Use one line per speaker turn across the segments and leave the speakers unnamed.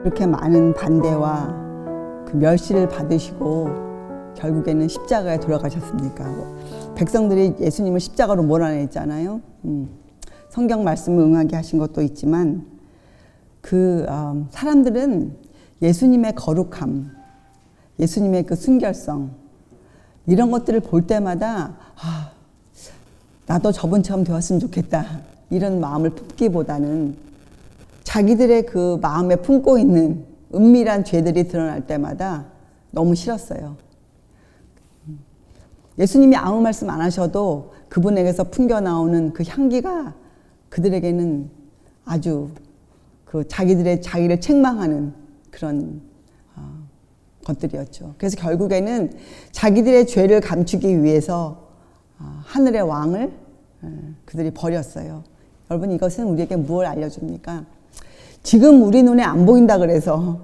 이렇게 많은 반대와 그 멸시를 받으시고 결국에는 십자가에 돌아가셨습니까? 백성들이 예수님을 십자가로 몰아냈잖아요. 성경 말씀을 응하게 하신 것도 있지만 사람들은 예수님의 거룩함, 예수님의 그 순결성 이런 것들을 볼 때마다 나도 저분처럼 되었으면 좋겠다 이런 마음을 품기보다는 자기들의 그 마음에 품고 있는 은밀한 죄들이 드러날 때마다 너무 싫었어요. 예수님이 아무 말씀 안 하셔도 그분에게서 풍겨 나오는 그 향기가 그들에게는 아주 자기를 책망하는 그런 것들이었죠. 그래서 결국에는 자기들의 죄를 감추기 위해서 하늘의 왕을 그들이 버렸어요. 여러분, 이것은 우리에게 무엇을 알려줍니까? 지금 우리 눈에 안 보인다 그래서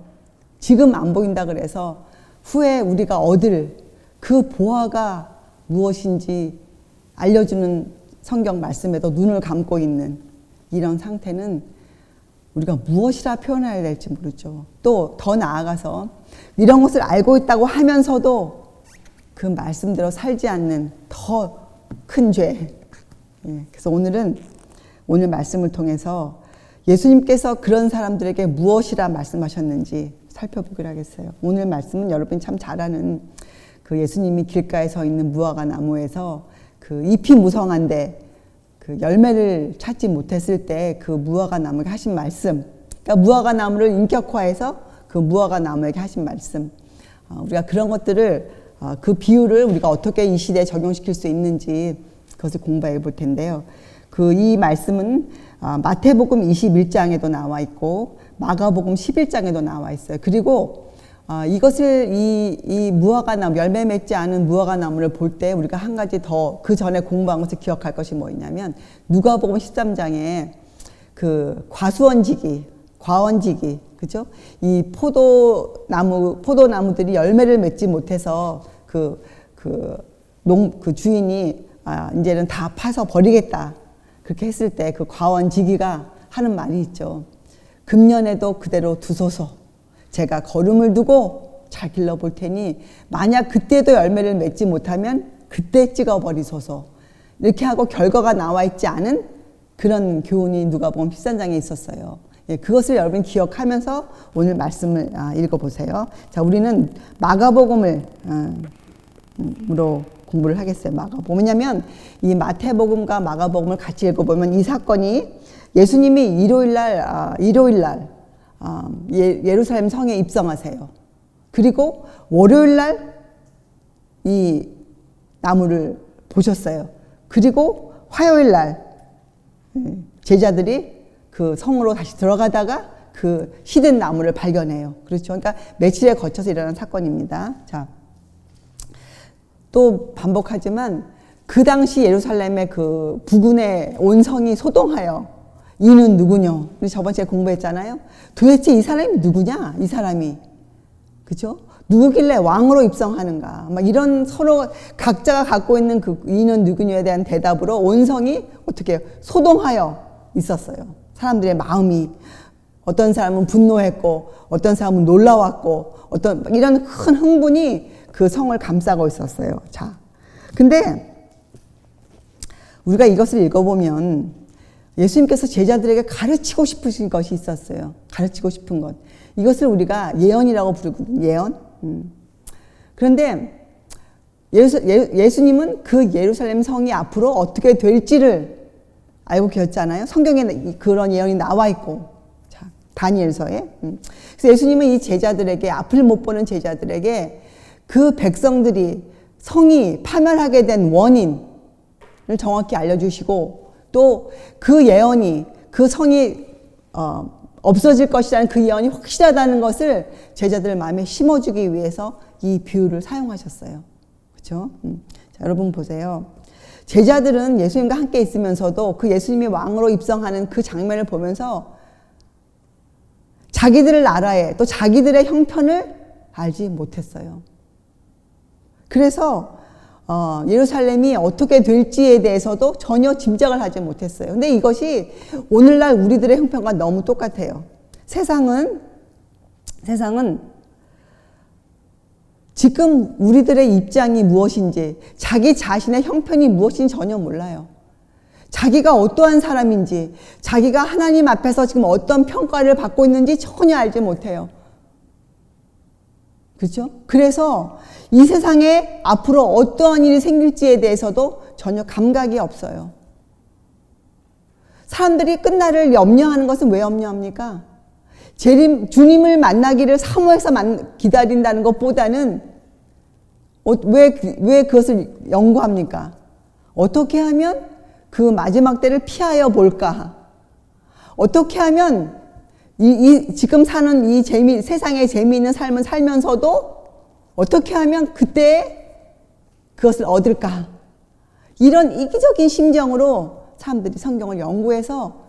후에 우리가 얻을 그 보화가 무엇인지 알려주는 성경 말씀에도 눈을 감고 있는 이런 상태는 우리가 무엇이라 표현해야 될지 모르죠. 또 더 나아가서 이런 것을 알고 있다고 하면서도 그 말씀대로 살지 않는 더 큰 죄. 그래서 오늘 말씀을 통해서 예수님께서 그런 사람들에게 무엇이라 말씀하셨는지 살펴보기로 하겠어요. 오늘 말씀은 여러분이 참 잘 아는 그 예수님이 길가에 서 있는 무화과 나무에서 그 잎이 무성한데 그 열매를 찾지 못했을 때 그 무화과 나무에게 하신 말씀, 그러니까 무화과 나무를 인격화해서 그 무화과 나무에게 하신 말씀, 우리가 그런 것들을 그 비유를 우리가 어떻게 이 시대에 적용시킬 수 있는지 그것을 공부해 볼 텐데요. 이 말씀은 마태복음 21장에도 나와 있고 마가복음 11장에도 나와 있어요. 그리고 이것을 이 무화과 나무, 열매 맺지 않은 무화과 나무를 볼 때 우리가 한 가지 더 그 전에 공부한 것을 기억할 것이 뭐냐면 누가복음 13장에 그 과원지기, 그죠? 이 포도나무들이 열매를 맺지 못해서 그 주인이 이제는 다 파서 버리겠다. 그렇게 했을 때 그 과원지기가 하는 말이 있죠. 금년에도 그대로 두소서. 제가 거름을 두고 잘 길러볼 테니 만약 그때도 열매를 맺지 못하면 그때 찍어버리소서. 이렇게 하고 결과가 나와 있지 않은 그런 교훈이 누가복음 13장에 있었어요. 그것을 여러분 기억하면서 오늘 말씀을 읽어보세요. 자, 우리는 마가복음으로 공부를 하겠어요. 마가복음. 왜냐하면 이 마태복음과 마가복음을 같이 읽어보면 이 사건이 예수님이 일요일날 예루살렘 성에 입성하세요. 그리고 월요일날 이 나무를 보셨어요. 그리고 화요일날 제자들이 그 성으로 다시 들어가다가 그 시든 나무를 발견해요. 그렇죠. 그러니까 며칠에 거쳐서 일어난 사건입니다. 자, 또 반복하지만 그 당시 예루살렘의 그 부근에 온 성이 소동하여 이는 누구냐? 우리 저번 주에 공부했잖아요. 도대체 이 사람이 누구냐? 이 사람이. 그죠? 누구길래 왕으로 입성하는가? 막 이런 서로 각자가 갖고 있는 그 이는 누구냐에 대한 대답으로 온 성이 어떻게 소동하여 있었어요. 사람들의 마음이. 어떤 사람은 분노했고, 어떤 사람은 놀라웠고, 이런 큰 흥분이 그 성을 감싸고 있었어요. 자. 근데 우리가 이것을 읽어보면 예수님께서 제자들에게 가르치고 싶으신 것이 있었어요. 가르치고 싶은 것. 이것을 우리가 예언이라고 부르거든요. 예언. 그런데 예수님은 그 예루살렘 성이 앞으로 어떻게 될지를 알고 계셨잖아요. 성경에 그런 예언이 나와 있고. 자, 다니엘서에. 그래서 예수님은 이 제자들에게, 앞을 못 보는 제자들에게 그 백성들이 성이 파멸하게 된 원인을 정확히 알려주시고 또 그 예언이 그 성이 없어질 것이라는 그 예언이 확실하다는 것을 제자들 마음에 심어주기 위해서 이 비유를 사용하셨어요. 그렇죠? 자, 여러분 보세요. 제자들은 예수님과 함께 있으면서도 그 예수님이 왕으로 입성하는 그 장면을 보면서 자기들 나라에 또 자기들의 형편을 알지 못했어요. 그래서 예루살렘이 어떻게 될지에 대해서도 전혀 짐작을 하지 못했어요. 근데 이것이 오늘날 우리들의 형편과 너무 똑같아요. 세상은 세상은 지금 우리들의 입장이 무엇인지, 자기 자신의 형편이 무엇인지 전혀 몰라요. 자기가 어떠한 사람인지, 자기가 하나님 앞에서 지금 어떤 평가를 받고 있는지 전혀 알지 못해요. 그렇죠? 그래서 이 세상에 앞으로 어떠한 일이 생길지에 대해서도 전혀 감각이 없어요. 사람들이 끝날을 염려하는 것은 왜 염려합니까? 주님을 만나기를 사모해서 기다린다는 것보다는 왜 그것을 연구합니까? 어떻게 하면 그 마지막 때를 피하여 볼까? 어떻게 하면 지금 사는 이 세상의 재미있는 삶을 살면서도 어떻게 하면 그때 그것을 얻을까? 이런 이기적인 심정으로 사람들이 성경을 연구해서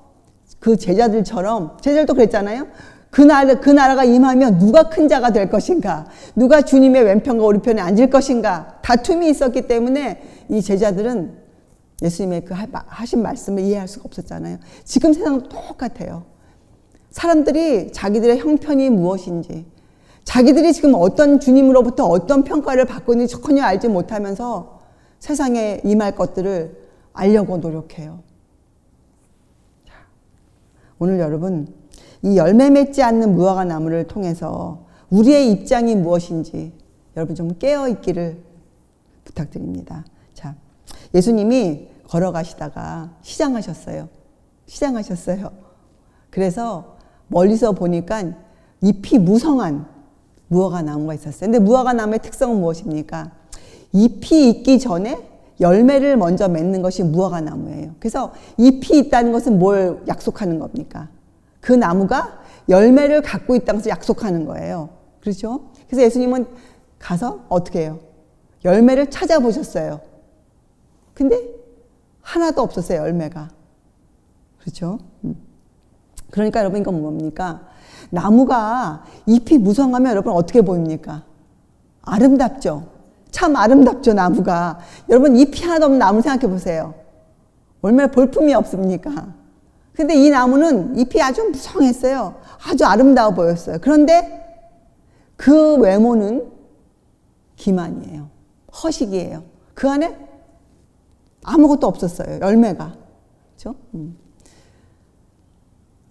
그 제자들도 그랬잖아요. 그 나라가 임하면 누가 큰 자가 될 것인가? 누가 주님의 왼편과 오른편에 앉을 것인가? 다툼이 있었기 때문에 이 제자들은 예수님의 그 하신 말씀을 이해할 수가 없었잖아요. 지금 세상은 똑같아요. 사람들이 자기들의 형편이 무엇인지, 자기들이 지금 어떤 주님으로부터 어떤 평가를 받고 있는지 전혀 알지 못하면서 세상에 임할 것들을 알려고 노력해요. 오늘 여러분, 이 열매 맺지 않는 무화과 나무를 통해서 우리의 입장이 무엇인지 여러분 좀 깨어 있기를 부탁드립니다. 자, 예수님이 걸어가시다가 시장하셨어요. 그래서 멀리서 보니까 잎이 무성한 무화과 나무가 있었어요. 근데 무화과 나무의 특성은 무엇입니까? 잎이 있기 전에 열매를 먼저 맺는 것이 무화과 나무예요. 그래서 잎이 있다는 것은 뭘 약속하는 겁니까? 그 나무가 열매를 갖고 있다는 것을 약속하는 거예요. 그렇죠? 그래서 예수님은 가서 어떻게 해요? 열매를 찾아보셨어요. 근데 하나도 없었어요, 열매가. 그렇죠? 그러니까 여러분 이건 뭡니까? 나무가 잎이 무성하면 여러분 어떻게 보입니까? 아름답죠? 참 아름답죠, 나무가. 여러분 잎이 하나도 없는 나무 생각해 보세요. 얼마나 볼품이 없습니까? 근데 이 나무는 잎이 아주 무성했어요. 아주 아름다워 보였어요. 그런데 그 외모는 기만이에요. 허식이에요. 그 안에 아무것도 없었어요. 열매가. 그렇죠?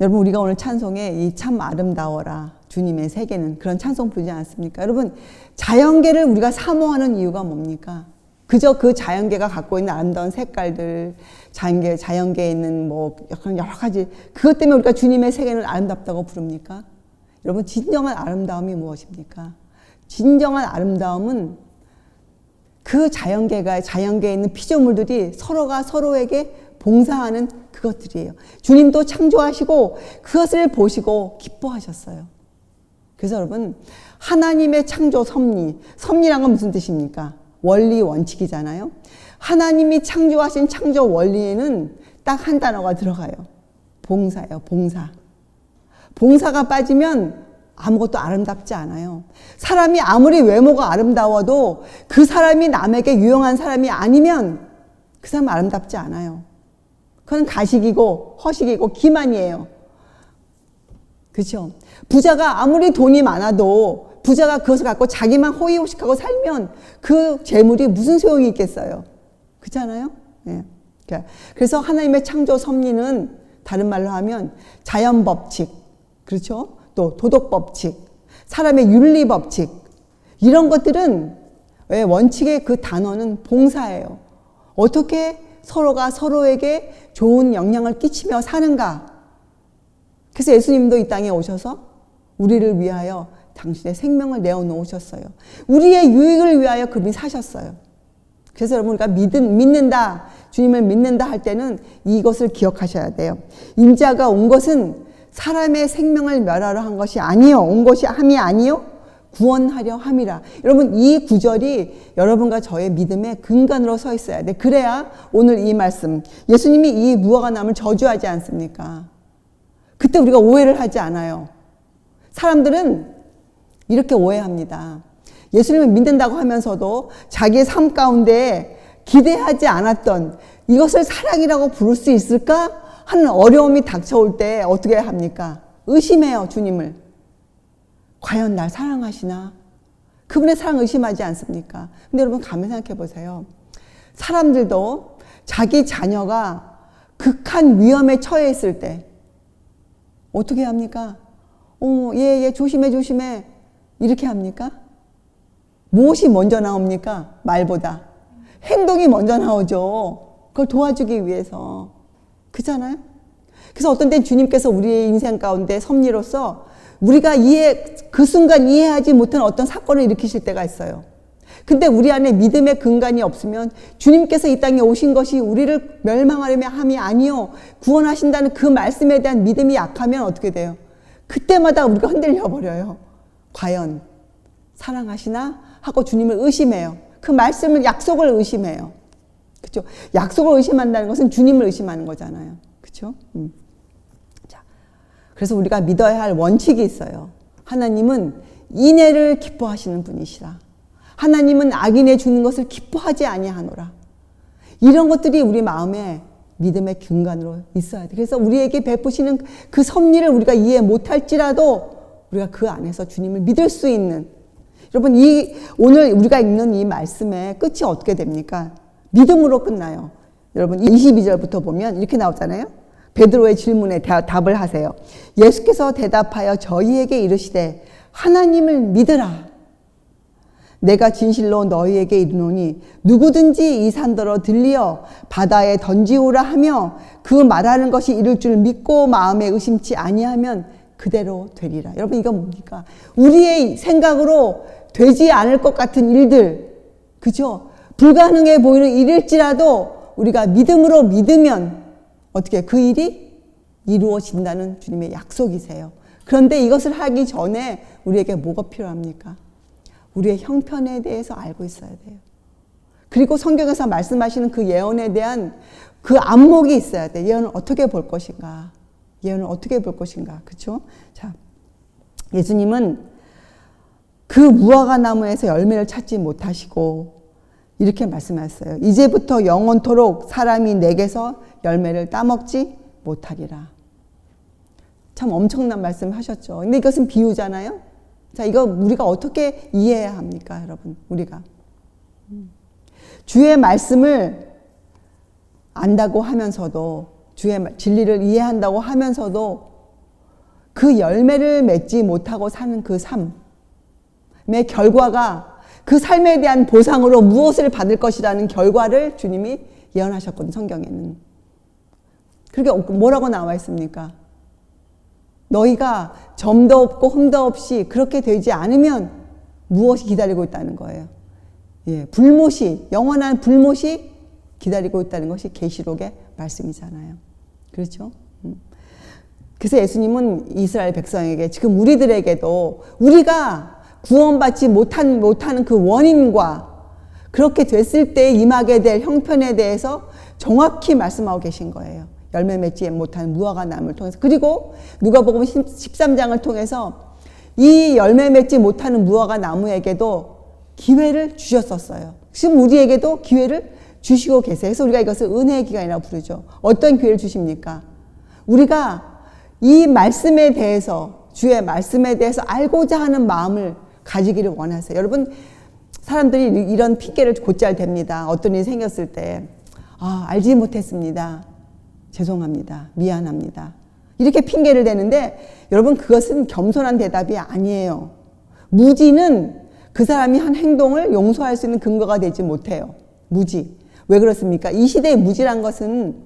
여러분 우리가 오늘 찬송에 이 참 아름다워라 주님의 세계는 그런 찬송 부르지 않았습니까? 여러분 자연계를 우리가 사모하는 이유가 뭡니까? 그저 그 자연계가 갖고 있는 아름다운 색깔들, 자연계에 있는 뭐 여러 가지 그것 때문에 우리가 주님의 세계는 아름답다고 부릅니까? 여러분 진정한 아름다움이 무엇입니까? 진정한 아름다움은 그 자연계에 있는 피조물들이 서로가 서로에게 봉사하는 그것들이에요. 주님도 창조하시고 그것을 보시고 기뻐하셨어요. 그래서 여러분 하나님의 창조 섭리란 건 무슨 뜻입니까? 원리 원칙이잖아요. 하나님이 창조하신 창조 원리에는 딱 한 단어가 들어가요. 봉사예요. 봉사가 빠지면 아무것도 아름답지 않아요. 사람이 아무리 외모가 아름다워도 그 사람이 남에게 유용한 사람이 아니면 그 사람은 아름답지 않아요. 그건 가식이고 허식이고 기만이에요. 그렇죠? 부자가 아무리 돈이 많아도 부자가 그것을 갖고 자기만 호의호식하고 살면 그 재물이 무슨 소용이 있겠어요? 그렇잖아요? 네. 그래서 하나님의 창조 섭리는 다른 말로 하면 자연 법칙, 그렇죠? 또 도덕 법칙, 사람의 윤리 법칙 이런 것들은 왜 원칙의 그 단어는 봉사예요. 어떻게 서로가 서로에게 좋은 영향을 끼치며 사는가? 그래서 예수님도 이 땅에 오셔서 우리를 위하여 당신의 생명을 내어놓으셨어요. 우리의 유익을 위하여 그분이 사셨어요. 그래서 여러분 우리가 믿는다, 주님을 믿는다 할 때는 이것을 기억하셔야 돼요. 인자가 온 것은 사람의 생명을 멸하러 한 것이 아니요, 온 것이 함이 아니요, 구원하려 함이라. 여러분 이 구절이 여러분과 저의 믿음의 근간으로 서 있어야 돼. 그래야 오늘 이 말씀, 예수님이 이 무화과 나무를 저주하지 않습니까? 그때 우리가 오해를 하지 않아요. 사람들은 이렇게 오해합니다. 예수님을 믿는다고 하면서도 자기의 삶 가운데 기대하지 않았던 이것을 사랑이라고 부를 수 있을까 하는 어려움이 닥쳐올 때 어떻게 합니까? 의심해요, 주님을. 과연 날 사랑하시나? 그분의 사랑 의심하지 않습니까? 근데 여러분 가만히 생각해 보세요. 사람들도 자기 자녀가 극한 위험에 처해 있을 때 어떻게 합니까? 얘 조심해 이렇게 합니까? 무엇이 먼저 나옵니까? 말보다 행동이 먼저 나오죠. 그걸 도와주기 위해서. 그렇잖아요? 그래서 어떤 때 주님께서 우리의 인생 가운데 섭리로서 우리가 그 순간 이해하지 못한 어떤 사건을 일으키실 때가 있어요. 근데 우리 안에 믿음의 근간이 없으면 주님께서 이 땅에 오신 것이 우리를 멸망하려며 함이 아니요 구원하신다는 그 말씀에 대한 믿음이 약하면 어떻게 돼요? 그때마다 우리가 흔들려 버려요. 과연 사랑하시나? 하고 주님을 의심해요. 그 말씀을, 약속을 의심해요. 그렇죠? 약속을 의심한다는 것은 주님을 의심하는 거잖아요. 그렇죠? 자, 그래서 우리가 믿어야 할 원칙이 있어요. 하나님은 인애를 기뻐하시는 분이시라. 하나님은 악인의 주는 것을 기뻐하지 아니하노라. 이런 것들이 우리 마음에 믿음의 근간으로 있어야 돼. 그래서 우리에게 베푸시는 그 섭리를 우리가 이해 못할지라도 우리가 그 안에서 주님을 믿을 수 있는, 여러분 오늘 우리가 읽는 이 말씀의 끝이 어떻게 됩니까? 믿음으로 끝나요. 여러분 22절부터 보면 이렇게 나오잖아요. 베드로의 질문에 답을 하세요. 예수께서 대답하여 저희에게 이르시되 하나님을 믿으라. 내가 진실로 너희에게 이르노니 누구든지 이 산더러 들리어 바다에 던지오라 하며 그 말하는 것이 이룰 줄 믿고 마음에 의심치 아니하면 그대로 되리라. 여러분 이건 뭡니까? 우리의 생각으로 되지 않을 것 같은 일들, 그죠? 불가능해 보이는 일일지라도 우리가 믿음으로 믿으면 어떻게 그 일이 이루어진다는 주님의 약속이세요. 그런데 이것을 하기 전에 우리에게 뭐가 필요합니까? 우리의 형편에 대해서 알고 있어야 돼요. 그리고 성경에서 말씀하시는 그 예언에 대한 그 안목이 있어야 돼요. 예언을 어떻게 볼 것인가? 예언을 어떻게 볼 것인가? 그렇죠? 자, 예수님은 그 무화과 나무에서 열매를 찾지 못하시고 이렇게 말씀하셨어요. 이제부터 영원토록 사람이 내게서 열매를 따먹지 못하리라. 참 엄청난 말씀 하셨죠. 근데 이것은 비유잖아요. 자, 이거 우리가 어떻게 이해해야 합니까, 여러분? 우리가. 주의 말씀을 안다고 하면서도, 주의 진리를 이해한다고 하면서도 그 열매를 맺지 못하고 사는 그 삶의 결과가 그 삶에 대한 보상으로 무엇을 받을 것이라는 결과를 주님이 예언하셨거든요, 성경에는. 그렇게 뭐라고 나와 있습니까? 너희가 점도 없고 흠도 없이 그렇게 되지 않으면 무엇이 기다리고 있다는 거예요. 예, 불못이, 영원한 불못이 기다리고 있다는 것이 계시록의 말씀이잖아요. 그렇죠? 그래서 예수님은 이스라엘 백성에게, 지금 우리들에게도 우리가 구원받지 못하는 그 원인과 그렇게 됐을 때 임하게 될 형편에 대해서 정확히 말씀하고 계신 거예요. 열매 맺지 못한 무화과 나무를 통해서. 그리고 누가복음 13장을 통해서 이 열매 맺지 못하는 무화과 나무에게도 기회를 주셨었어요. 지금 우리에게도 기회를 주시고 계세요. 그래서 우리가 이것을 은혜의 기간이라고 부르죠. 어떤 기회를 주십니까? 우리가 이 말씀에 대해서, 주의 말씀에 대해서 알고자 하는 마음을 가지기를 원하세요. 여러분, 사람들이 이런 핑계를 곧잘 댑니다. 어떤 일이 생겼을 때, 알지 못했습니다. 죄송합니다. 미안합니다. 이렇게 핑계를 대는데 여러분 그것은 겸손한 대답이 아니에요. 무지는 그 사람이 한 행동을 용서할 수 있는 근거가 되지 못해요. 무지. 왜 그렇습니까? 이 시대의 무지란 것은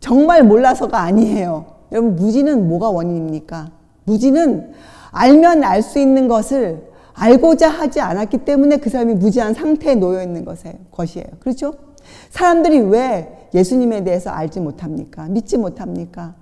정말 몰라서가 아니에요. 여러분 무지는 뭐가 원인입니까? 무지는 알면 알 수 있는 것을 알고자 하지 않았기 때문에 그 사람이 무지한 상태에 놓여 있는 것이에요. 그렇죠? 사람들이 왜 예수님에 대해서 알지 못합니까? 믿지 못합니까?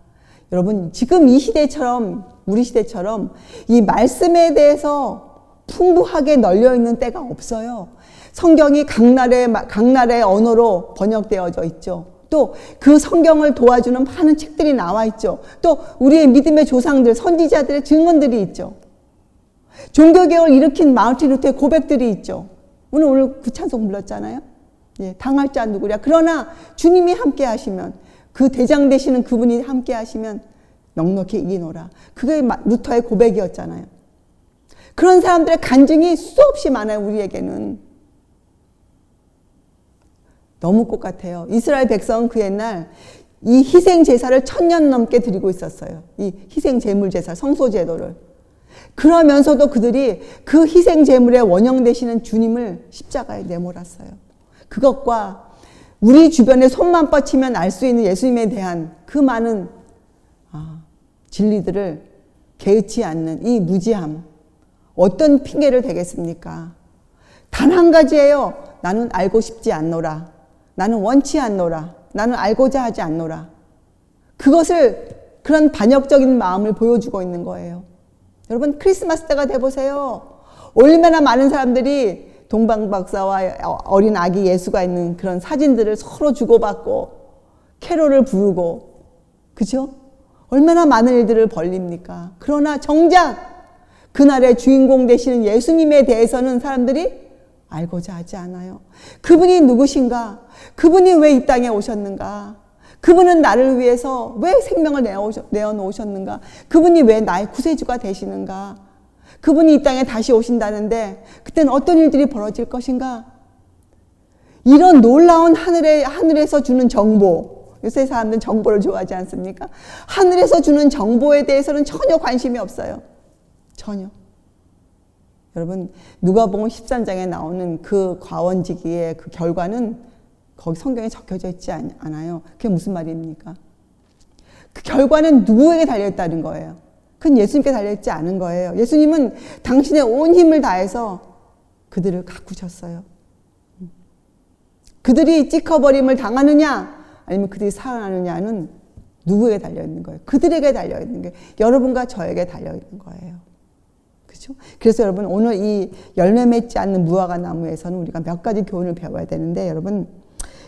여러분 지금 이 시대처럼, 우리 시대처럼 이 말씀에 대해서 풍부하게 널려있는 때가 없어요. 성경이 각 나라의 언어로 번역되어져 있죠. 또 그 성경을 도와주는 많은 책들이 나와 있죠. 또 우리의 믿음의 조상들, 선지자들의 증언들이 있죠. 종교개혁을 일으킨 마르틴 루터의 고백들이 있죠. 오늘 그 찬송 불렀잖아요. 예, 당할 자 누구랴. 그러나 주님이 함께 하시면, 그 대장 되시는 그분이 함께 하시면 넉넉히 이기노라. 그게 루터의 고백이었잖아요. 그런 사람들의 간증이 수없이 많아요. 우리에게는. 너무 똑같아요. 이스라엘 백성은 그 옛날 이 희생 제사를 1000년 넘게 드리고 있었어요. 이 희생 제물 제사, 성소 제도를. 그러면서도 그들이 그 희생 제물의 원형 되시는 주님을 십자가에 내몰았어요. 그것과 우리 주변에 손만 뻗치면 알 수 있는 예수님에 대한 그 많은 진리들을 개의치 않는 이 무지함, 어떤 핑계를 대겠습니까? 단 한 가지예요. 나는 알고 싶지 않노라. 나는 원치 않노라. 나는 알고자 하지 않노라. 그런 반역적인 마음을 보여주고 있는 거예요. 여러분, 크리스마스 때가 돼보세요. 얼마나 많은 사람들이 동방박사와 어린 아기 예수가 있는 그런 사진들을 서로 주고받고 캐롤을 부르고, 그죠? 얼마나 많은 일들을 벌립니까? 그러나 정작 그날의 주인공 되시는 예수님에 대해서는 사람들이 알고자 하지 않아요. 그분이 누구신가? 그분이 왜 이 땅에 오셨는가? 그분은 나를 위해서 왜 생명을 내어놓으셨는가? 그분이 왜 나의 구세주가 되시는가? 그분이 이 땅에 다시 오신다는데 그때는 어떤 일들이 벌어질 것인가? 이런 놀라운 하늘에서 주는 정보, 요새 사람들은 정보를 좋아하지 않습니까? 하늘에서 주는 정보에 대해서는 전혀 관심이 없어요. 전혀. 여러분, 누가복음 13장에 나오는 그 과원지기의 그 결과는 거기 성경에 적혀져 있지 않아요. 그게 무슨 말입니까? 그 결과는 누구에게 달려있다는 거예요. 그건 예수님께 달려있지 않은 거예요. 예수님은 당신의 온 힘을 다해서 그들을 가꾸셨어요. 그들이 찍혀버림을 당하느냐 아니면 그들이 살아나느냐는 누구에게 달려있는 거예요? 그들에게 달려있는 게 여러분과 저에게 달려있는 거예요. 그렇죠? 그래서 여러분, 오늘 이 열매 맺지 않는 무화과 나무에서는 우리가 몇 가지 교훈을 배워야 되는데, 여러분,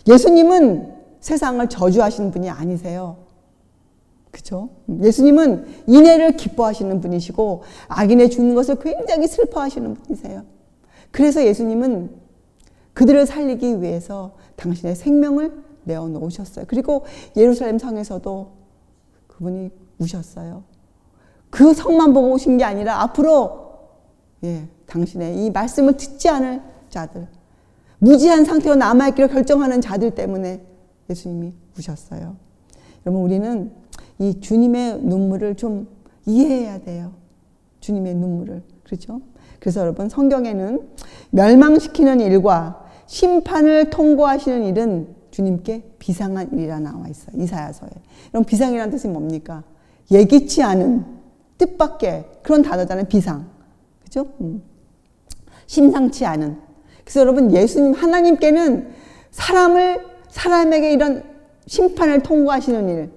예수님은 세상을 저주하시는 분이 아니세요. 그렇죠? 예수님은 인애를 기뻐하시는 분이시고 악인의 죽는 것을 굉장히 슬퍼하시는 분이세요. 그래서 예수님은 그들을 살리기 위해서 당신의 생명을 내어놓으셨어요. 그리고 예루살렘 성에서도 그분이 우셨어요. 그 성만 보고 오신 게 아니라 앞으로 당신의 이 말씀을 듣지 않을 자들, 무지한 상태로 남아있기로 결정하는 자들 때문에 예수님이 우셨어요. 여러분, 우리는 이 주님의 눈물을 좀 이해해야 돼요. 주님의 눈물을. 그렇죠? 그래서 여러분, 성경에는 멸망시키는 일과 심판을 통고하시는 일은 주님께 비상한 일이라 나와 있어요. 이사야서에. 그럼 비상이라는 뜻이 뭡니까? 예기치 않은, 뜻밖의 그런 단어잖아요. 비상. 그죠? 심상치 않은. 그래서 여러분, 예수님, 하나님께는 사람에게 이런 심판을 통고하시는 일,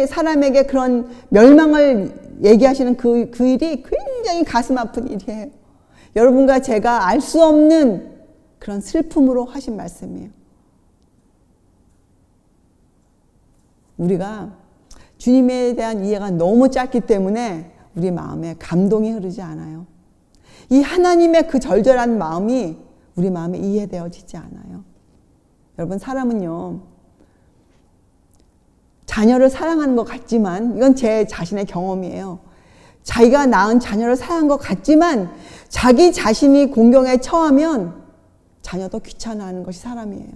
사람에게 그런 멸망을 얘기하시는 그 일이 굉장히 가슴 아픈 일이에요. 여러분과 제가 알 수 없는 그런 슬픔으로 하신 말씀이에요. 우리가 주님에 대한 이해가 너무 짧기 때문에 우리 마음에 감동이 흐르지 않아요. 이 하나님의 그 절절한 마음이 우리 마음에 이해되어지지 않아요. 여러분, 사람은요, 자녀를 사랑하는 것 같지만, 이건 제 자신의 경험이에요. 자기가 낳은 자녀를 사랑한 것 같지만 자기 자신이 공경에 처하면 자녀도 귀찮아하는 것이 사람이에요.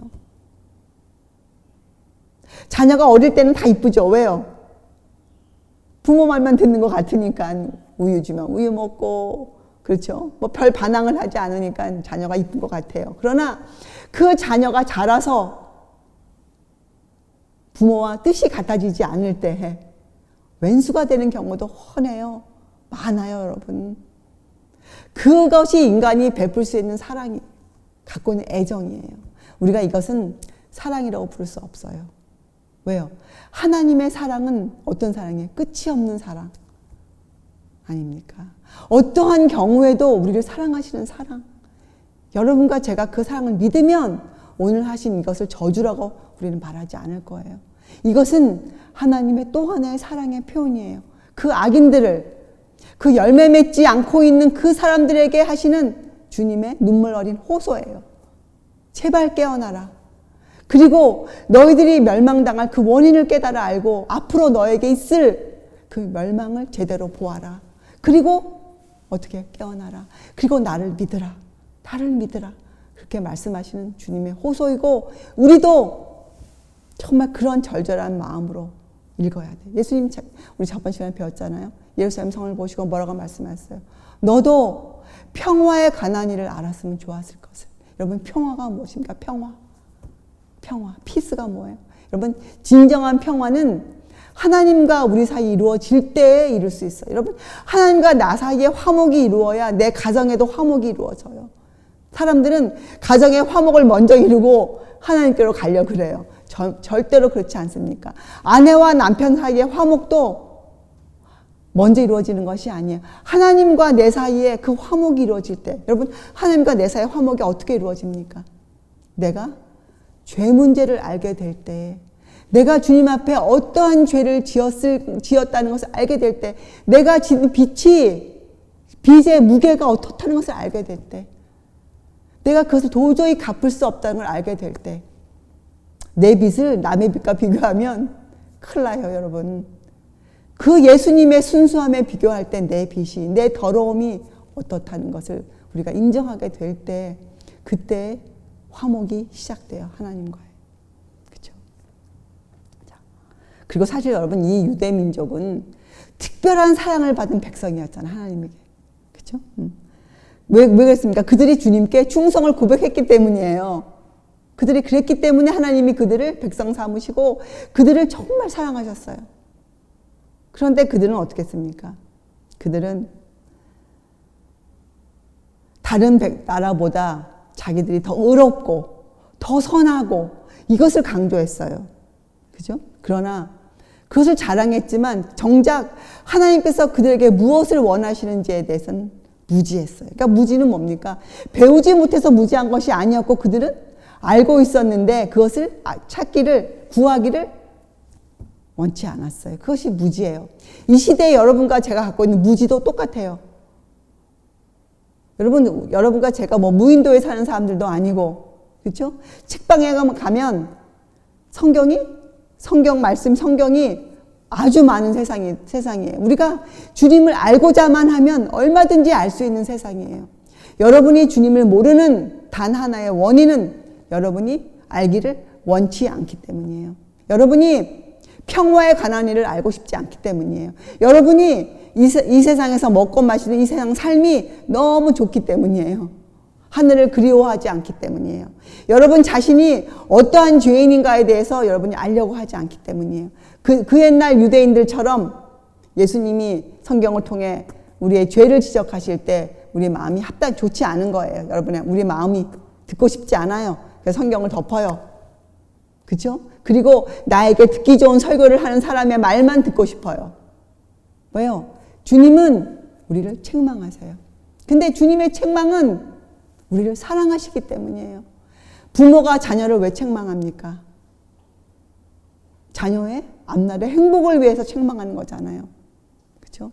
자녀가 어릴 때는 다 이쁘죠. 왜요? 부모 말만 듣는 것 같으니까 우유 주면 우유 먹고, 그렇죠? 뭐 별 반항을 하지 않으니까 자녀가 이쁜 것 같아요. 그러나 그 자녀가 자라서 부모와 뜻이 같아지지 않을 때 왼수가 되는 경우도 훤해요. 많아요, 여러분. 그것이 인간이 베풀 수 있는 사랑이, 갖고 있는 애정이에요. 우리가 이것은 사랑이라고 부를 수 없어요. 왜요? 하나님의 사랑은 어떤 사랑이에요? 끝이 없는 사랑 아닙니까? 어떠한 경우에도 우리를 사랑하시는 사랑. 여러분과 제가 그 사랑을 믿으면 오늘 하신 이것을 저주라고 우리는 말하지 않을 거예요. 이것은 하나님의 또 하나의 사랑의 표현이에요. 그 악인들을, 그 열매 맺지 않고 있는 그 사람들에게 하시는 주님의 눈물 어린 호소예요. 제발 깨어나라. 그리고 너희들이 멸망당할 그 원인을 깨달아 알고 앞으로 너에게 있을 그 멸망을 제대로 보아라. 그리고 어떻게 깨어나라. 그리고 나를 믿으라. 나를 믿으라. 그렇게 말씀하시는 주님의 호소이고 우리도 정말 그런 절절한 마음으로 읽어야 돼. 예수님 우리 저번 시간에 배웠잖아요. 예루살렘 성을 보시고 뭐라고 말씀하셨어요? 너도 평화에 관한 일을 알았으면 좋았을 것을. 여러분 평화가 무엇입니까? 평화. 피스가 뭐예요? 여러분 진정한 평화는 하나님과 우리 사이 이루어질 때에 이룰 수 있어요. 여러분 하나님과 나 사이에 화목이 이루어야 내 가정에도 화목이 이루어져요. 사람들은 가정의 화목을 먼저 이루고 하나님께로 가려고 그래요. 절대로 그렇지 않습니까? 아내와 남편 사이의 화목도 먼저 이루어지는 것이 아니에요. 하나님과 내 사이에 그 화목이 이루어질 때, 여러분 하나님과 내 사이의 화목이 어떻게 이루어집니까? 내가 죄 문제를 알게 될 때, 내가 주님 앞에 어떠한 죄를 지었다는 것을 알게 될 때, 내가 지은 빚의 무게가 어떻다는 것을 알게 될 때, 내가 그것을 도저히 갚을 수 없다는 걸 알게 될 때, 내 빚을 남의 빚과 비교하면 큰일 나요, 여러분. 그 예수님의 순수함에 비교할 때 내 빚이, 내 더러움이 어떻다는 것을 우리가 인정하게 될 때, 그때 화목이 시작돼요, 하나님과의. 그렇죠? 자, 그리고 사실 여러분 이 유대 민족은 특별한 사랑을 받은 백성이었잖아요, 하나님에게. 그렇죠? 왜 그랬습니까? 그들이 주님께 충성을 고백했기 때문이에요. 그들이 그랬기 때문에 하나님이 그들을 백성 삼으시고 그들을 정말 사랑하셨어요. 그런데 그들은 어떻게 했습니까? 그들은 다른 나라보다 자기들이 더 의롭고 더 선하고 이것을 강조했어요. 그죠? 그러나 그것을 자랑했지만 정작 하나님께서 그들에게 무엇을 원하시는지에 대해서는 무지했어요. 그러니까 무지는 뭡니까? 배우지 못해서 무지한 것이 아니었고 그들은 알고 있었는데 그것을 찾기를, 구하기를 원치 않았어요. 그것이 무지예요. 이 시대에 여러분과 제가 갖고 있는 무지도 똑같아요. 여러분과 제가 뭐 무인도에 사는 사람들도 아니고, 그렇죠? 책방에 가면 성경이 아주 많은 세상이에요. 우리가 주님을 알고자만 하면 얼마든지 알 수 있는 세상이에요. 여러분이 주님을 모르는 단 하나의 원인은 여러분이 알기를 원치 않기 때문이에요. 여러분이 평화에 관한 일을 알고 싶지 않기 때문이에요. 여러분이 이 세상에서 먹고 마시는 이 세상 삶이 너무 좋기 때문이에요. 하늘을 그리워하지 않기 때문이에요. 여러분 자신이 어떠한 죄인인가에 대해서 여러분이 알려고 하지 않기 때문이에요. 그 옛날 유대인들처럼 예수님이 성경을 통해 우리의 죄를 지적하실 때 우리 마음이 합당 좋지 않은 거예요. 여러분, 우리 마음이 듣고 싶지 않아요. 그래서 성경을 덮어요. 그죠? 그리고 나에게 듣기 좋은 설교를 하는 사람의 말만 듣고 싶어요. 왜요? 주님은 우리를 책망하세요. 근데 주님의 책망은 우리를 사랑하시기 때문이에요. 부모가 자녀를 왜 책망합니까? 자녀의 앞날의 행복을 위해서 책망하는 거잖아요. 그렇죠?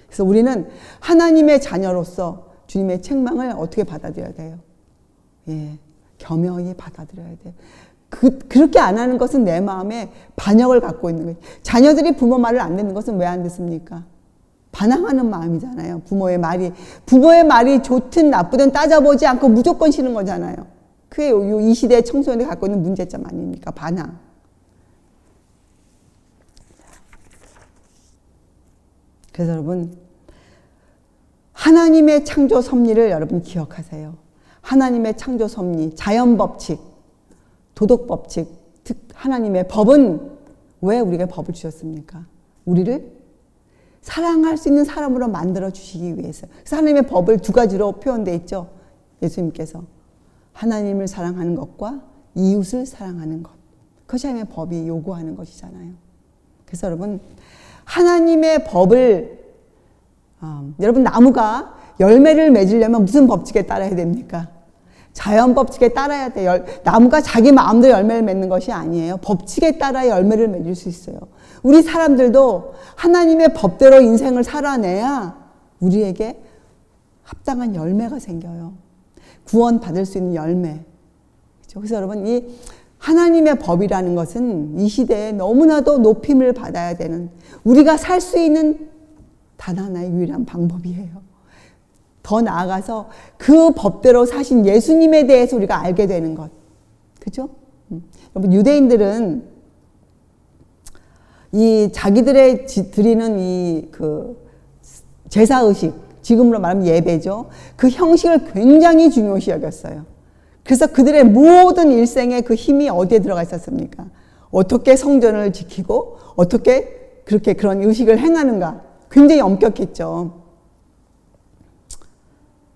그래서 우리는 하나님의 자녀로서 주님의 책망을 어떻게 받아들여야 돼요? 예, 겸허히 받아들여야 돼요. 그렇게 안 하는 것은 내 마음에 반역을 갖고 있는 거예요. 자녀들이 부모 말을 안 듣는 것은 왜 안 듣습니까? 반항하는 마음이잖아요. 부모의 말이 좋든 나쁘든 따져보지 않고 무조건 싫은 거잖아요. 그게 이 시대의 청소년들이 갖고 있는 문제점 아닙니까? 반항. 그래서 여러분, 하나님의 창조 섭리를 여러분 기억하세요. 하나님의 창조 섭리, 자연 법칙, 도덕 법칙, 즉 하나님의 법은 왜 우리에게 법을 주셨습니까? 우리를 사랑할 수 있는 사람으로 만들어 주시기 위해서. 그래서 하나님의 법을 두 가지로 표현되어 있죠. 예수님께서 하나님을 사랑하는 것과 이웃을 사랑하는 것. 그것이 하나님의 법이 요구하는 것이잖아요. 그래서 여러분, 하나님의 법을 여러분 나무가 열매를 맺으려면 무슨 법칙에 따라야 됩니까? 자연 법칙에 따라야 돼요. 나무가 자기 마음대로 열매를 맺는 것이 아니에요. 법칙에 따라 열매를 맺을 수 있어요. 우리 사람들도 하나님의 법대로 인생을 살아내야 우리에게 합당한 열매가 생겨요. 구원 받을 수 있는 열매. 그래서 여러분, 이 하나님의 법이라는 것은 이 시대에 너무나도 높임을 받아야 되는, 우리가 살 수 있는 단 하나의 유일한 방법이에요. 더 나아가서 그 법대로 사신 예수님에 대해서 우리가 알게 되는 것. 그죠? 여러분, 유대인들은 이 자기들의 드리는 이 그 제사의식, 지금으로 말하면 예배죠. 그 형식을 굉장히 중요시 여겼어요. 그래서 그들의 모든 일생에 그 힘이 어디에 들어가 있었습니까? 어떻게 성전을 지키고 어떻게 그렇게 그런 의식을 행하는가. 굉장히 엄격했죠.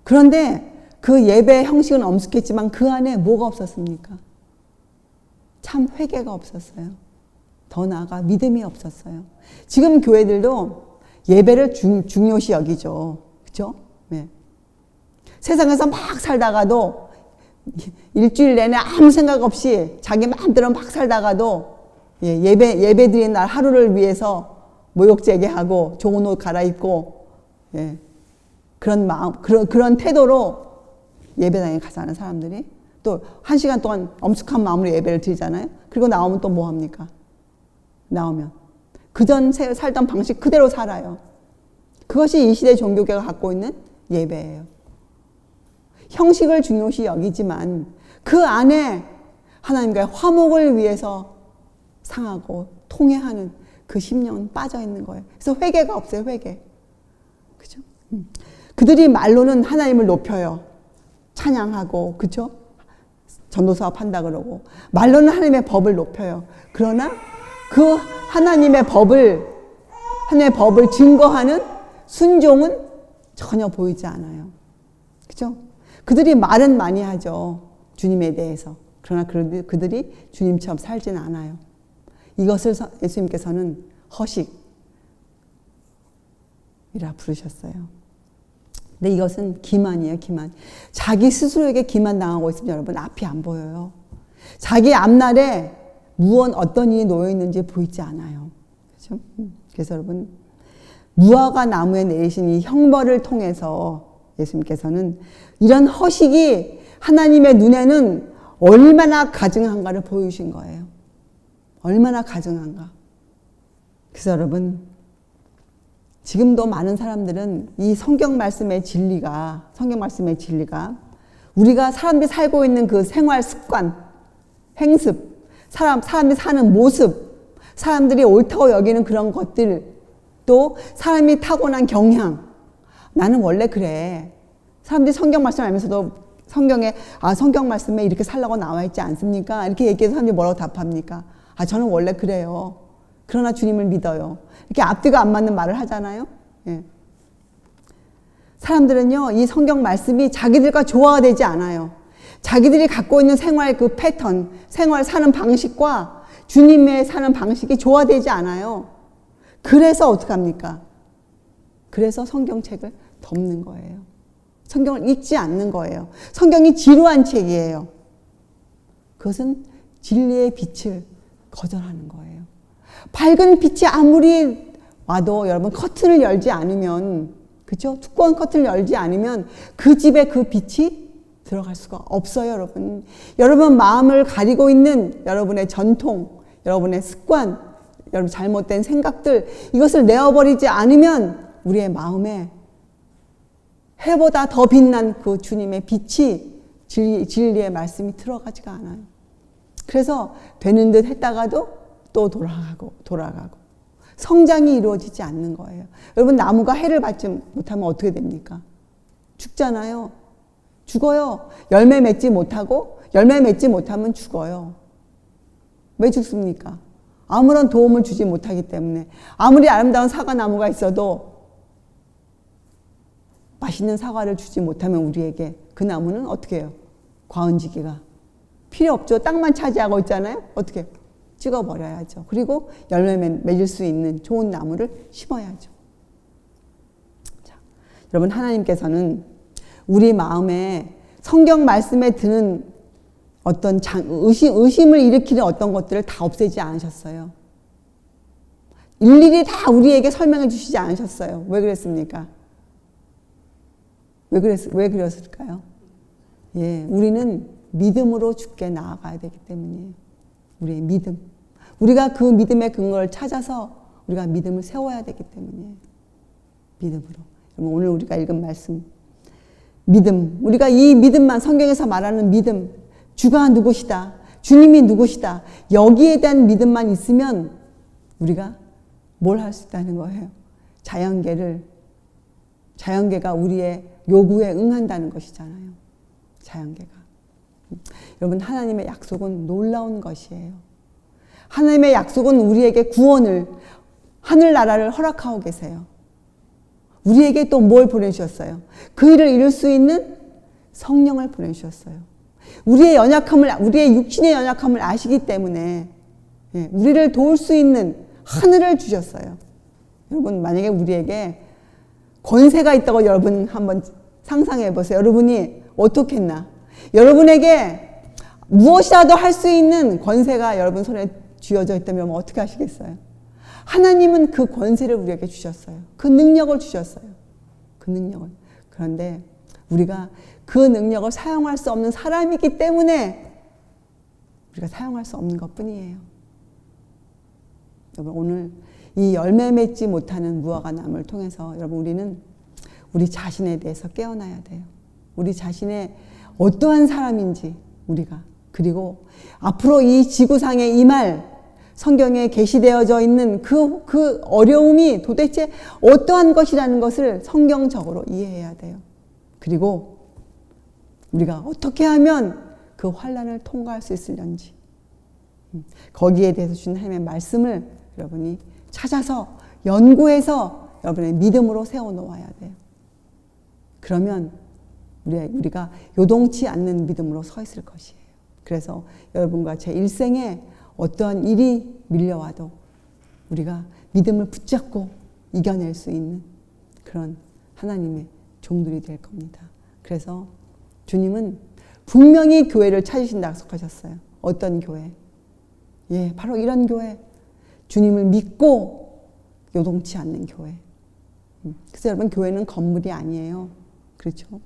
그런데 그 예배 형식은 엄숙했지만 그 안에 뭐가 없었습니까? 참 회개가 없었어요. 더 나아가 믿음이 없었어요. 지금 교회들도 예배를 중요시 여기죠. 그렇죠? 네. 세상에서 막 살다가도 일주일 내내 아무 생각 없이 자기 마음대로 막 살다가도 예배 드리는 날 하루를 위해서 모욕제계하고 좋은 옷 갈아입고 그런 마음, 그런 태도로 예배당에 가자는 사람들이 또 1시간 동안 엄숙한 마음으로 예배를 드리잖아요. 그리고 나오면 또 뭐 합니까? 나오면 그전 살던 방식 그대로 살아요. 그것이 이 시대 종교계가 갖고 있는 예배예요. 형식을 중요시 여기지만 그 안에 하나님과의 화목을 위해서 상하고 통회하는 그 심령은 빠져 있는 거예요. 그래서 회개가 없어요. 회개. 그죠? 그들이 말로는 하나님을 높여요. 찬양하고, 그죠? 전도사업 한다 그러고 말로는 하나님의 법을 높여요. 그러나 그 하나님의 법을 증거하는 순종은 전혀 보이지 않아요. 그죠? 그들이 말은 많이 하죠. 주님에 대해서. 그러나 그들이 주님처럼 살지는 않아요. 이것을 예수님께서는 허식이라 부르셨어요. 근데 이것은 기만이에요. 기만. 자기 스스로에게 기만 당하고 있으면 여러분 앞이 안 보여요. 자기 앞날에 어떤 일이 놓여 있는지 보이지 않아요. 그렇죠? 그래서 여러분 무화과 나무에 내리신 이 형벌을 통해서 예수님께서는 이런 허식이 하나님의 눈에는 얼마나 가증한가를 보여주신 거예요. 얼마나 가증한가. 그래서 여러분 지금도 많은 사람들은 이 성경 말씀의 진리가 우리가 사람들이 살고 있는 그 생활 습관, 행습, 사람들이 사는 모습, 사람들이 옳다고 여기는 그런 것들, 또 사람이 타고난 경향, 나는 원래 그래. 사람들이 성경 말씀 알면서도 성경 말씀에 이렇게 살라고 나와 있지 않습니까? 이렇게 얘기해서 사람들이 뭐라고 답합니까? 저는 원래 그래요. 그러나 주님을 믿어요. 이렇게 앞뒤가 안 맞는 말을 하잖아요. 예. 사람들은요, 이 성경 말씀이 자기들과 조화가 되지 않아요. 자기들이 갖고 있는 생활 그 패턴, 생활 사는 방식과 주님의 사는 방식이 조화되지 않아요. 그래서 어떡합니까? 그래서 성경책을 덮는 거예요. 성경을 읽지 않는 거예요. 성경이 지루한 책이에요. 그것은 진리의 빛을 거절하는 거예요. 밝은 빛이 아무리 와도 여러분 커튼을 열지 않으면, 그죠? 두꺼운 커튼을 열지 않으면 그 집에 그 빛이 들어갈 수가 없어요, 여러분. 여러분 마음을 가리고 있는 여러분의 전통, 여러분의 습관, 여러분 잘못된 생각들, 이것을 내어버리지 않으면 우리의 마음에 해보다 더 빛난 그 주님의 빛이 진리의 말씀이 들어가지가 않아요. 그래서 되는 듯 했다가도 또 돌아가고 성장이 이루어지지 않는 거예요. 여러분 나무가 해를 받지 못하면 어떻게 됩니까? 죽잖아요. 죽어요. 열매 맺지 못하면 죽어요. 왜 죽습니까? 아무런 도움을 주지 못하기 때문에. 아무리 아름다운 사과나무가 있어도 맛있는 사과를 주지 못하면 우리에게 그 나무는 어떻게 해요? 과은지기가 필요 없죠. 땅만 차지하고 있잖아요. 어떻게? 찍어버려야죠. 그리고 열매 맺을 수 있는 좋은 나무를 심어야죠. 자, 여러분 하나님께서는 우리 마음에 성경 말씀에 드는 어떤 의심을 일으키는 어떤 것들을 다 없애지 않으셨어요. 일일이 다 우리에게 설명해 주시지 않으셨어요. 왜 그랬습니까? 왜 그랬을까요? 예, 우리는 믿음으로 주께 나아가야 되기 때문이에요. 우리의 믿음. 우리가 그 믿음의 근거를 찾아서 우리가 믿음을 세워야 되기 때문이에요. 믿음으로. 오늘 우리가 읽은 말씀, 믿음. 우리가 이 믿음만, 성경에서 말하는 믿음, 주가 누구시다, 주님이 누구시다, 여기에 대한 믿음만 있으면 우리가 뭘 할 수 있다는 거예요. 자연계가 우리의 요구에 응한다는 것이잖아요. 자연계가. 여러분, 하나님의 약속은 놀라운 것이에요. 하나님의 약속은 우리에게 구원을, 하늘나라를 허락하고 계세요. 우리에게 또 뭘 보내주셨어요? 그 일을 이룰 수 있는 성령을 보내주셨어요. 우리의 육신의 연약함을 아시기 때문에 우리를 도울 수 있는 하늘을 주셨어요. 여러분, 만약에 우리에게 권세가 있다고 여러분 한번 상상해 보세요. 여러분이 어떻겠나? 여러분에게 무엇이라도 할 수 있는 권세가 여러분 손에 쥐어져 있다면 어떻게 하시겠어요? 하나님은 그 권세를 우리에게 주셨어요. 그 능력을 주셨어요. 그 능력을. 그런데 우리가 그 능력을 사용할 수 없는 사람이기 때문에 우리가 사용할 수 없는 것뿐이에요. 여러분, 오늘 이 열매 맺지 못하는 무화과 나무를 통해서 여러분, 우리는 우리 자신에 대해서 깨어나야 돼요. 우리 자신의 어떠한 사람인지 우리가, 그리고 앞으로 이 지구상에 임할 성경에 게시되어져 있는 그 어려움이 도대체 어떠한 것이라는 것을 성경적으로 이해해야 돼요. 그리고 우리가 어떻게 하면 그 환난을 통과할 수 있을런지, 거기에 대해서 주신 하나님의 말씀을 여러분이 찾아서 연구해서 여러분의 믿음으로 세워놓아야 돼요. 그러면 우리가 요동치 않는 믿음으로 서 있을 것이에요. 그래서 여러분과 제 일생에 어떠한 일이 밀려와도 우리가 믿음을 붙잡고 이겨낼 수 있는 그런 하나님의 종들이 될 겁니다. 그래서 주님은 분명히 교회를 찾으신다 약속하셨어요. 어떤 교회? 바로 이런 교회. 주님을 믿고 요동치 않는 교회. 그래서 여러분, 교회는 건물이 아니에요. 그렇죠?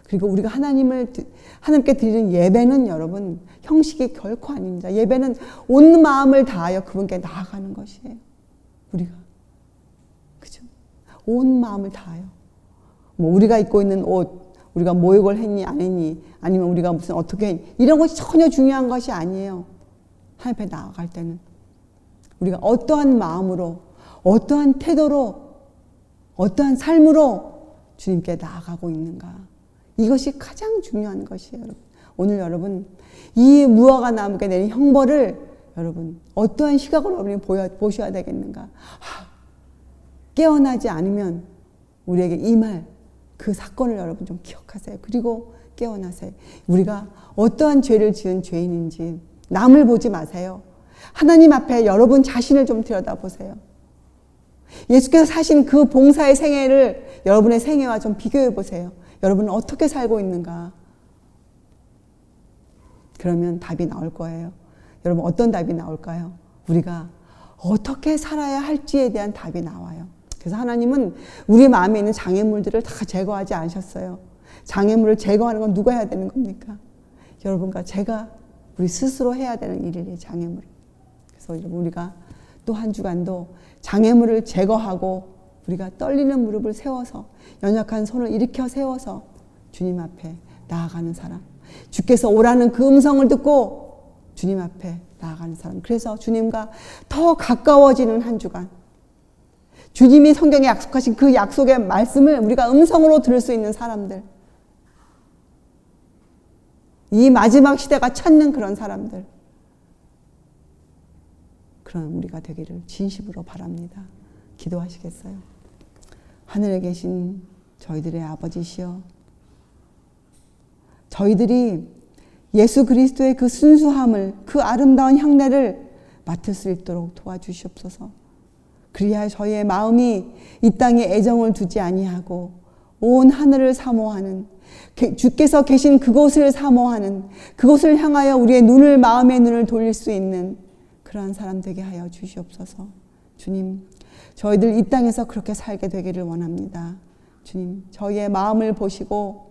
그리고 우리가 하나님께 드리는 예배는 여러분, 형식이 결코 아닙니다. 예배는 온 마음을 다하여 그분께 나아가는 것이에요. 우리가. 그죠? 온 마음을 다하여. 우리가 입고 있는 옷, 우리가 모욕을 했니, 안 했니, 아니면 우리가 무슨 어떻게 했니, 이런 것이 전혀 중요한 것이 아니에요. 하나님 앞에 나아갈 때는. 우리가 어떠한 마음으로, 어떠한 태도로, 어떠한 삶으로 주님께 나아가고 있는가. 이것이 가장 중요한 것이에요, 여러분. 오늘 여러분, 이 무화과 나무에 내린 형벌을 여러분, 어떠한 시각으로 여러분이 보셔야 되겠는가. 깨어나지 않으면 우리에게 임할 그 사건을 여러분 좀 기억하세요. 그리고 깨어나세요. 우리가 어떠한 죄를 지은 죄인인지 남을 보지 마세요. 하나님 앞에 여러분 자신을 좀 들여다보세요. 예수께서 사신 그 봉사의 생애를 여러분의 생애와 좀 비교해 보세요. 여러분은 어떻게 살고 있는가? 그러면 답이 나올 거예요. 여러분, 어떤 답이 나올까요? 우리가 어떻게 살아야 할지에 대한 답이 나와요. 그래서 하나님은 우리 마음에 있는 장애물들을 다 제거하지 않으셨어요. 장애물을 제거하는 건 누가 해야 되는 겁니까? 여러분과 제가 우리 스스로 해야 되는 일이에요, 장애물. 그래서 여러분, 우리가 또 한 주간도 장애물을 제거하고 우리가 떨리는 무릎을 세워서 연약한 손을 일으켜 세워서 주님 앞에 나아가는 사람. 주께서 오라는 그 음성을 듣고 주님 앞에 나아가는 사람. 그래서 주님과 더 가까워지는 한 주간. 주님이 성경에 약속하신 그 약속의 말씀을 우리가 음성으로 들을 수 있는 사람들. 이 마지막 시대가 찾는 그런 사람들. 그런 우리가 되기를 진심으로 바랍니다. 기도하시겠어요? 하늘에 계신 저희들의 아버지시여, 저희들이 예수 그리스도의 그 순수함을, 그 아름다운 향내를 맡을 수 있도록 도와주시옵소서. 그리하여 저희의 마음이 이 땅에 애정을 두지 아니하고 온 하늘을 사모하는, 주께서 계신 그곳을 사모하는, 그곳을 향하여 우리의 눈을, 마음의 눈을 돌릴 수 있는 그러한 사람 되게 하여 주시옵소서. 주님, 저희들 이 땅에서 그렇게 살게 되기를 원합니다. 주님, 저희의 마음을 보시고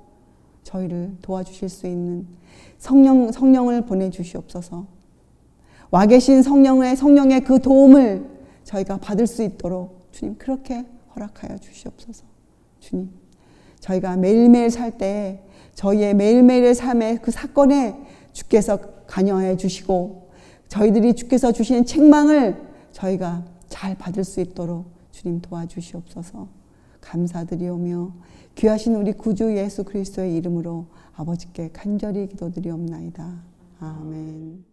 저희를 도와주실 수 있는 성령을 보내주시옵소서. 와 계신 성령의 그 도움을 저희가 받을 수 있도록 주님 그렇게 허락하여 주시옵소서. 주님, 저희가 매일매일 살 때 저희의 매일매일의 삶의 그 사건에 주께서 관여해 주시고 저희들이 주께서 주시는 책망을 저희가 잘 받을 수 있도록 주님 도와주시옵소서. 감사드리오며 귀하신 우리 구주 예수 그리스도의 이름으로 아버지께 간절히 기도드리옵나이다. 아멘.